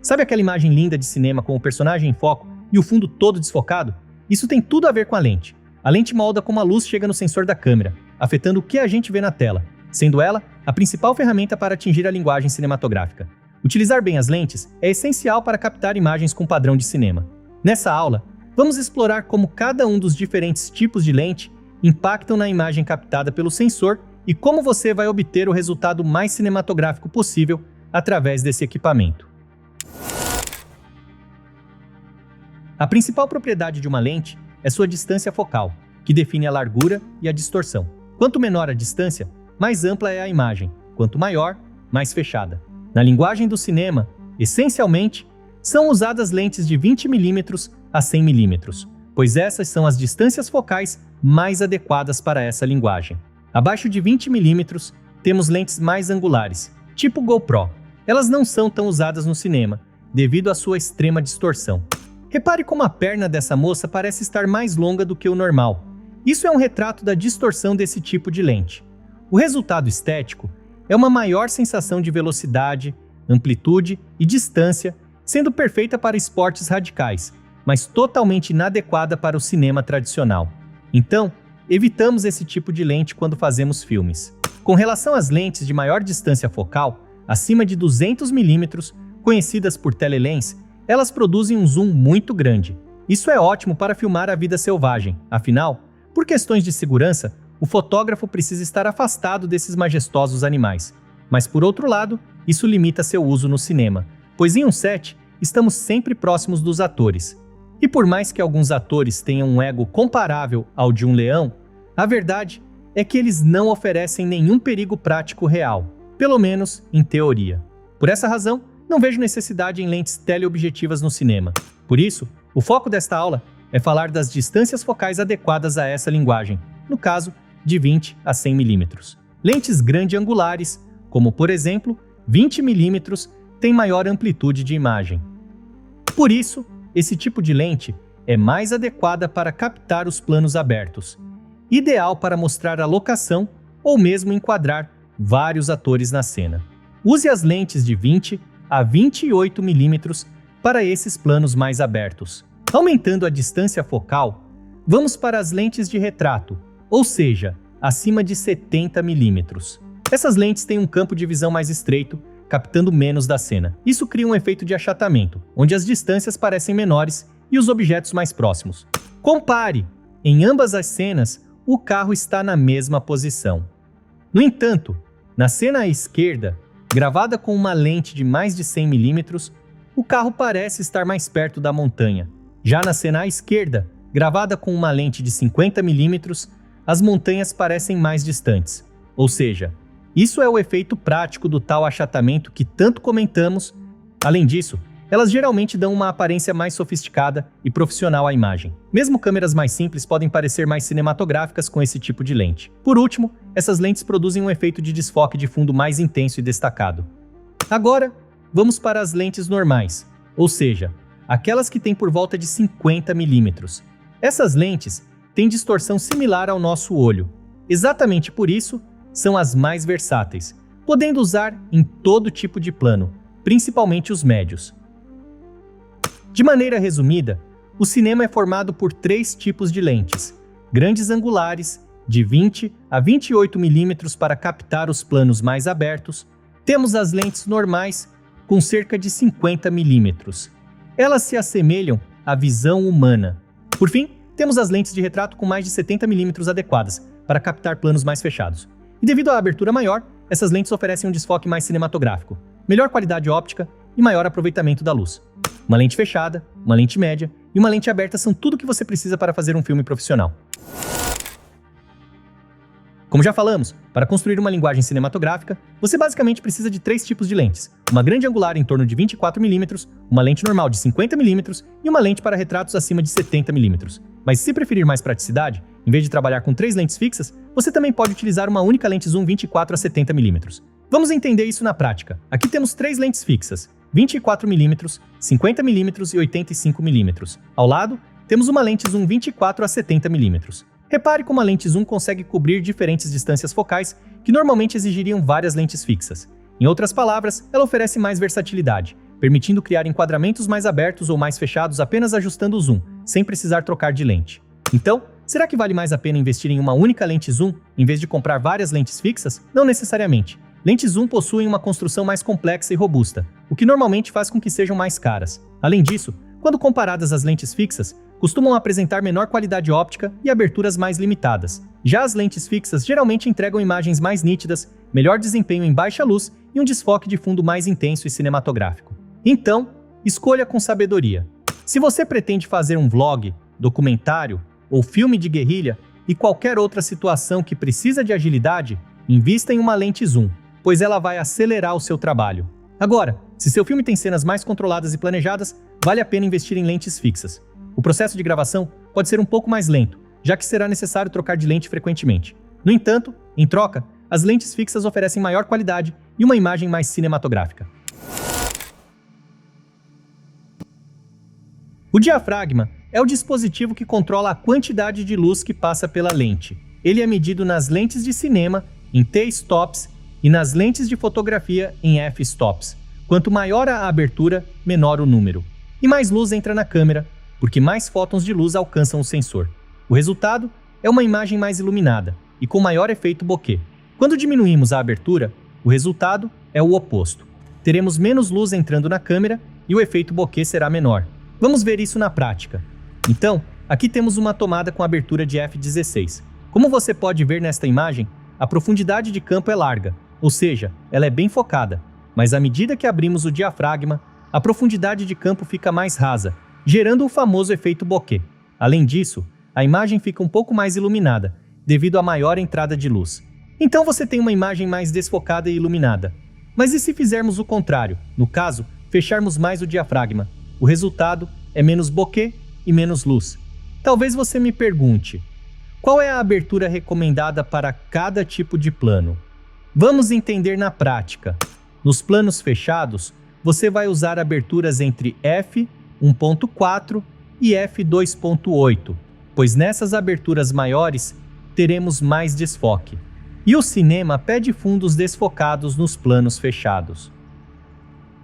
Sabe aquela imagem linda de cinema com o personagem em foco e o fundo todo desfocado? Isso tem tudo a ver com a lente. A lente molda como a luz chega no sensor da câmera, afetando o que a gente vê na tela, sendo ela a principal ferramenta para atingir a linguagem cinematográfica. Utilizar bem as lentes é essencial para captar imagens com padrão de cinema. Nessa aula, vamos explorar como cada um dos diferentes tipos de lente impactam na imagem captada pelo sensor e como você vai obter o resultado mais cinematográfico possível através desse equipamento. A principal propriedade de uma lente é sua distância focal, que define a largura e a distorção. Quanto menor a distância, mais ampla é a imagem, quanto maior, mais fechada. Na linguagem do cinema, essencialmente, são usadas lentes de 20 mm a 100 mm, pois essas são as distâncias focais mais adequadas para essa linguagem. Abaixo de 20 mm, temos lentes mais angulares, tipo GoPro. Elas não são tão usadas no cinema, devido à sua extrema distorção. Repare como a perna dessa moça parece estar mais longa do que o normal. Isso é um retrato da distorção desse tipo de lente. O resultado estético é uma maior sensação de velocidade, amplitude e distância, sendo perfeita para esportes radicais, mas totalmente inadequada para o cinema tradicional. Então, evitamos esse tipo de lente quando fazemos filmes. Com relação às lentes de maior distância focal, acima de 200 mm, conhecidas por telelens, elas produzem um zoom muito grande. Isso é ótimo para filmar a vida selvagem, afinal, por questões de segurança, o fotógrafo precisa estar afastado desses majestosos animais. Mas por outro lado, isso limita seu uso no cinema, pois em um set, estamos sempre próximos dos atores. E por mais que alguns atores tenham um ego comparável ao de um leão, a verdade é que eles não oferecem nenhum perigo prático real, pelo menos em teoria. Por essa razão, não vejo necessidade em lentes teleobjetivas no cinema. Por isso, o foco desta aula é falar das distâncias focais adequadas a essa linguagem, no caso, de 20 a 100 mm. Lentes grande-angulares, como por exemplo, 20 mm, têm maior amplitude de imagem. Por isso, esse tipo de lente é mais adequada para captar os planos abertos, ideal para mostrar a locação ou mesmo enquadrar vários atores na cena. Use as lentes de 20 a 28 mm para esses planos mais abertos. Aumentando a distância focal, vamos para as lentes de retrato, ou seja, acima de 70 mm. Essas lentes têm um campo de visão mais estreito, captando menos da cena. Isso cria um efeito de achatamento, onde as distâncias parecem menores e os objetos mais próximos. Compare! Em ambas as cenas, o carro está na mesma posição. No entanto, na cena à esquerda, gravada com uma lente de mais de 100 mm, o carro parece estar mais perto da montanha. Já na cena à esquerda, gravada com uma lente de 50 mm, as montanhas parecem mais distantes. Ou seja, isso é o efeito prático do tal achatamento que tanto comentamos. Além disso, elas geralmente dão uma aparência mais sofisticada e profissional à imagem. Mesmo câmeras mais simples podem parecer mais cinematográficas com esse tipo de lente. Por último, essas lentes produzem um efeito de desfoque de fundo mais intenso e destacado. Agora, vamos para as lentes normais, ou seja, aquelas que têm por volta de 50 mm. Essas lentes têm distorção similar ao nosso olho. Exatamente por isso, são as mais versáteis, podendo usar em todo tipo de plano, principalmente os médios. De maneira resumida, o cinema é formado por 3 tipos de lentes: grandes angulares, de 20 a 28 mm para captar os planos mais abertos. Temos as lentes normais, com cerca de 50 mm. Elas se assemelham à visão humana. Por fim, temos as lentes de retrato com mais de 70 mm adequadas para captar planos mais fechados. E devido à abertura maior, essas lentes oferecem um desfoque mais cinematográfico, melhor qualidade óptica e maior aproveitamento da luz. Uma lente fechada, uma lente média e uma lente aberta são tudo o que você precisa para fazer um filme profissional. Como já falamos, para construir uma linguagem cinematográfica, você basicamente precisa de 3 tipos de lentes: uma grande angular em torno de 24 mm, uma lente normal de 50 mm e uma lente para retratos acima de 70 mm. Mas se preferir mais praticidade, em vez de trabalhar com 3 lentes fixas, você também pode utilizar uma única lente zoom 24 a 70 mm. Vamos entender isso na prática. Aqui temos 3 lentes fixas: 24 mm, 50 mm e 85 mm. Ao lado, temos uma lente zoom 24 a 70 mm. Repare como a lente zoom consegue cobrir diferentes distâncias focais que normalmente exigiriam várias lentes fixas. Em outras palavras, ela oferece mais versatilidade, permitindo criar enquadramentos mais abertos ou mais fechados apenas ajustando o zoom, sem precisar trocar de lente. Então, será que vale mais a pena investir em uma única lente zoom, em vez de comprar várias lentes fixas? Não necessariamente. Lentes zoom possuem uma construção mais complexa e robusta, o que normalmente faz com que sejam mais caras. Além disso, quando comparadas às lentes fixas, costumam apresentar menor qualidade óptica e aberturas mais limitadas. Já as lentes fixas geralmente entregam imagens mais nítidas, melhor desempenho em baixa luz e um desfoque de fundo mais intenso e cinematográfico. Então, escolha com sabedoria. Se você pretende fazer um vlog, documentário ou filme de guerrilha e qualquer outra situação que precisa de agilidade, invista em uma lente zoom, pois ela vai acelerar o seu trabalho. Agora, se seu filme tem cenas mais controladas e planejadas, vale a pena investir em lentes fixas. O processo de gravação pode ser um pouco mais lento, já que será necessário trocar de lente frequentemente. No entanto, em troca, as lentes fixas oferecem maior qualidade e uma imagem mais cinematográfica. O diafragma é o dispositivo que controla a quantidade de luz que passa pela lente. Ele é medido nas lentes de cinema, em t-stops, e nas lentes de fotografia, em f-stops. Quanto maior a abertura, menor o número. E mais luz entra na câmera, porque mais fótons de luz alcançam o sensor. O resultado é uma imagem mais iluminada e com maior efeito bokeh. Quando diminuímos a abertura, o resultado é o oposto. Teremos menos luz entrando na câmera e o efeito bokeh será menor. Vamos ver isso na prática. Então, aqui temos uma tomada com abertura de f16. Como você pode ver nesta imagem, a profundidade de campo é larga, ou seja, ela é bem focada, mas à medida que abrimos o diafragma, a profundidade de campo fica mais rasa, gerando o famoso efeito bokeh. Além disso, a imagem fica um pouco mais iluminada, devido à maior entrada de luz. Então você tem uma imagem mais desfocada e iluminada. Mas e se fizermos o contrário? No caso, fecharmos mais o diafragma? O resultado é menos bokeh e menos luz. Talvez você me pergunte, qual é a abertura recomendada para cada tipo de plano? Vamos entender na prática. Nos planos fechados, você vai usar aberturas entre f1.4 e f2.8, pois nessas aberturas maiores teremos mais desfoque. E o cinema pede fundos desfocados nos planos fechados.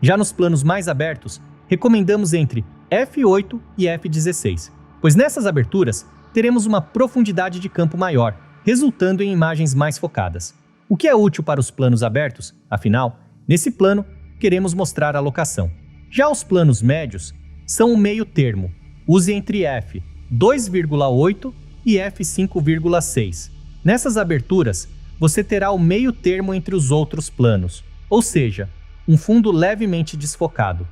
Já nos planos mais abertos, recomendamos entre f8 e f16, pois nessas aberturas teremos uma profundidade de campo maior, resultando em imagens mais focadas. O que é útil para os planos abertos? Afinal, nesse plano, queremos mostrar a locação. Já os planos médios são o meio termo. Use entre f2,8 e f5,6. Nessas aberturas, você terá o meio termo entre os outros planos, ou seja, um fundo levemente desfocado.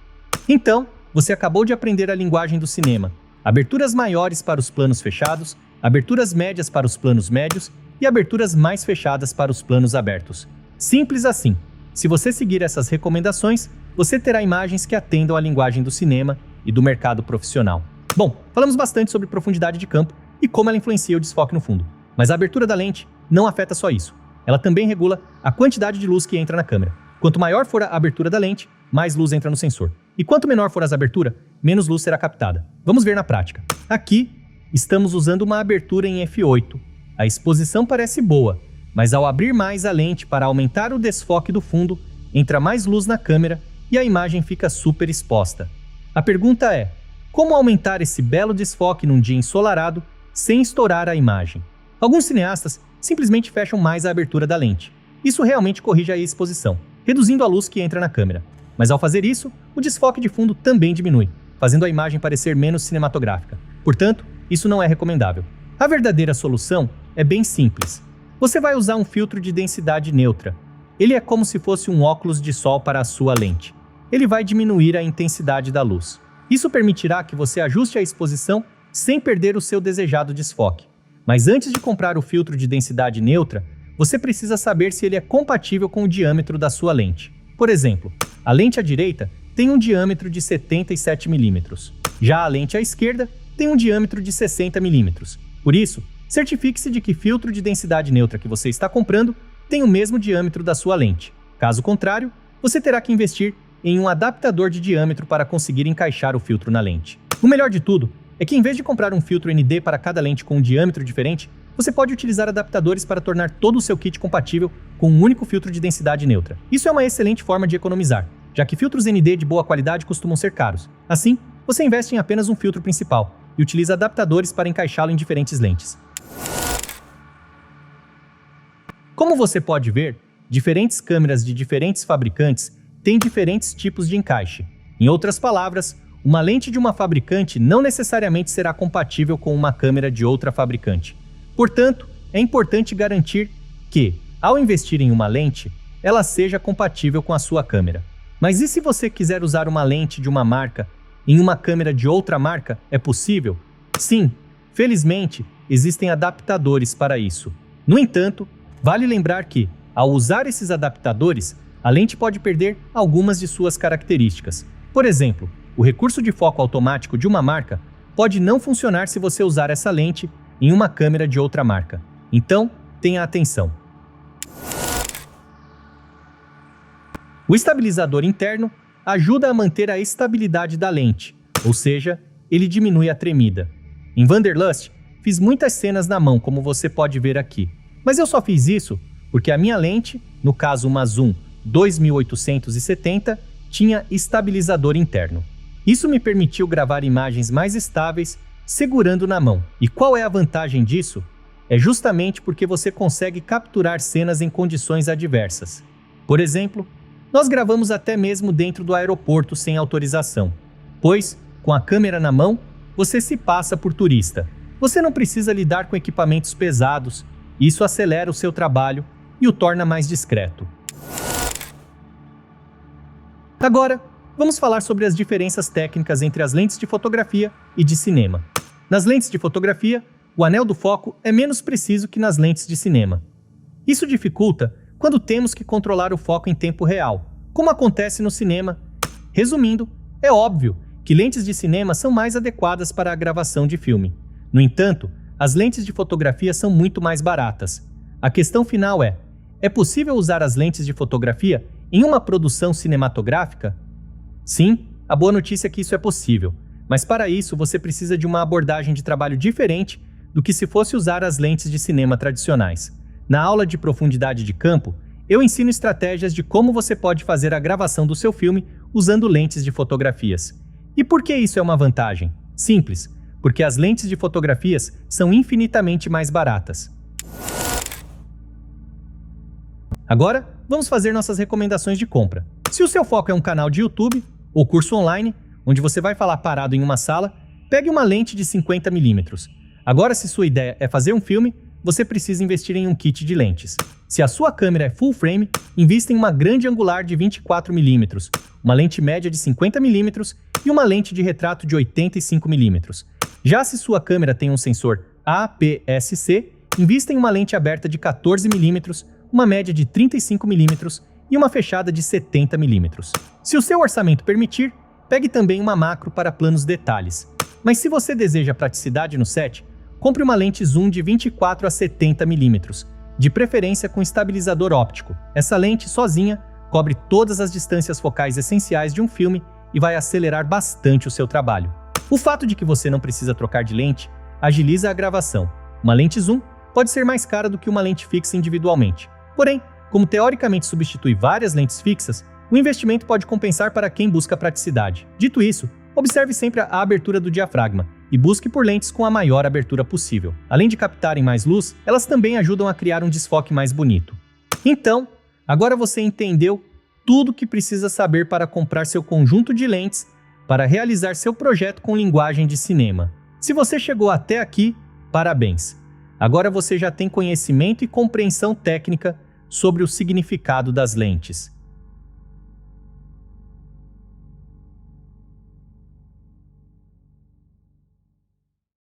Então, você acabou de aprender a linguagem do cinema. Aberturas maiores para os planos fechados, aberturas médias para os planos médios e aberturas mais fechadas para os planos abertos. Simples assim. Se você seguir essas recomendações, você terá imagens que atendam à linguagem do cinema e do mercado profissional. Bom, falamos bastante sobre profundidade de campo e como ela influencia o desfoque no fundo. Mas a abertura da lente não afeta só isso. Ela também regula a quantidade de luz que entra na câmera. Quanto maior for a abertura da lente, mais luz entra no sensor. E quanto menor for a abertura, menos luz será captada. Vamos ver na prática. Aqui, estamos usando uma abertura em f8. A exposição parece boa, mas ao abrir mais a lente para aumentar o desfoque do fundo, entra mais luz na câmera e a imagem fica super exposta. A pergunta é, como aumentar esse belo desfoque num dia ensolarado sem estourar a imagem? Alguns cineastas simplesmente fecham mais a abertura da lente. Isso realmente corrige a exposição, reduzindo a luz que entra na câmera. Mas ao fazer isso, o desfoque de fundo também diminui, fazendo a imagem parecer menos cinematográfica. Portanto, isso não é recomendável. A verdadeira solução é bem simples. Você vai usar um filtro de densidade neutra. Ele é como se fosse um óculos de sol para a sua lente. Ele vai diminuir a intensidade da luz. Isso permitirá que você ajuste a exposição sem perder o seu desejado desfoque. Mas antes de comprar o filtro de densidade neutra, você precisa saber se ele é compatível com o diâmetro da sua lente. Por exemplo, a lente à direita tem um diâmetro de 77 mm. Já a lente à esquerda tem um diâmetro de 60 mm. Por isso, certifique-se de que o filtro de densidade neutra que você está comprando tem o mesmo diâmetro da sua lente. Caso contrário, você terá que investir em um adaptador de diâmetro para conseguir encaixar o filtro na lente. O melhor de tudo é que, em vez de comprar um filtro ND para cada lente com um diâmetro diferente, você pode utilizar adaptadores para tornar todo o seu kit compatível com um único filtro de densidade neutra. Isso é uma excelente forma de economizar. já que filtros ND de boa qualidade costumam ser caros. Assim, você investe em apenas um filtro principal e utiliza adaptadores para encaixá-lo em diferentes lentes. Como você pode ver, diferentes câmeras de diferentes fabricantes têm diferentes tipos de encaixe. Em outras palavras, uma lente de uma fabricante não necessariamente será compatível com uma câmera de outra fabricante. Portanto, é importante garantir que, ao investir em uma lente, ela seja compatível com a sua câmera. Mas e se você quiser usar uma lente de uma marca em uma câmera de outra marca, é possível? Sim, felizmente, existem adaptadores para isso. No entanto, vale lembrar que, ao usar esses adaptadores, a lente pode perder algumas de suas características. Por exemplo, o recurso de foco automático de uma marca pode não funcionar se você usar essa lente em uma câmera de outra marca. Então, tenha atenção. O estabilizador interno ajuda a manter a estabilidade da lente, ou seja, ele diminui a tremida. Em Wanderlust, fiz muitas cenas na mão, como você pode ver aqui. Mas eu só fiz isso porque a minha lente, no caso uma Zoom 2870, tinha estabilizador interno. Isso me permitiu gravar imagens mais estáveis segurando na mão. E qual é a vantagem disso? É justamente porque você consegue capturar cenas em condições adversas. Por exemplo, nós gravamos até mesmo dentro do aeroporto sem autorização, pois, com a câmera na mão, você se passa por turista. Você não precisa lidar com equipamentos pesados, e isso acelera o seu trabalho e o torna mais discreto. Agora, vamos falar sobre as diferenças técnicas entre as lentes de fotografia e de cinema. Nas lentes de fotografia, o anel do foco é menos preciso que nas lentes de cinema. Isso dificulta quando temos que controlar o foco em tempo real, como acontece no cinema. Resumindo, é óbvio que lentes de cinema são mais adequadas para a gravação de filme. No entanto, as lentes de fotografia são muito mais baratas. A questão final é possível usar as lentes de fotografia em uma produção cinematográfica? Sim, a boa notícia é que isso é possível, mas para isso você precisa de uma abordagem de trabalho diferente do que se fosse usar as lentes de cinema tradicionais. Na aula de profundidade de campo, eu ensino estratégias de como você pode fazer a gravação do seu filme usando lentes de fotografias. E por que isso é uma vantagem? Simples, porque as lentes de fotografias são infinitamente mais baratas. Agora, vamos fazer nossas recomendações de compra. Se o seu foco é um canal de YouTube ou curso online, onde você vai falar parado em uma sala, pegue uma lente de 50mm. Agora, se sua ideia é fazer um filme, você precisa investir em um kit de lentes. Se a sua câmera é full frame, invista em uma grande angular de 24mm, uma lente média de 50mm e uma lente de retrato de 85mm. Já se sua câmera tem um sensor APS-C, invista em uma lente aberta de 14mm, uma média de 35mm e uma fechada de 70mm. Se o seu orçamento permitir, pegue também uma macro para planos detalhes. Mas se você deseja praticidade no set, compre uma lente zoom de 24 a 70mm, de preferência com estabilizador óptico. Essa lente, sozinha, cobre todas as distâncias focais essenciais de um filme e vai acelerar bastante o seu trabalho. O fato de que você não precisa trocar de lente agiliza a gravação. Uma lente zoom pode ser mais cara do que uma lente fixa individualmente. Porém, como teoricamente substitui várias lentes fixas, o investimento pode compensar para quem busca praticidade. Dito isso, observe sempre a abertura do diafragma e busque por lentes com a maior abertura possível. Além de captarem mais luz, elas também ajudam a criar um desfoque mais bonito. Então, agora você entendeu tudo o que precisa saber para comprar seu conjunto de lentes para realizar seu projeto com linguagem de cinema. Se você chegou até aqui, parabéns! Agora você já tem conhecimento e compreensão técnica sobre o significado das lentes.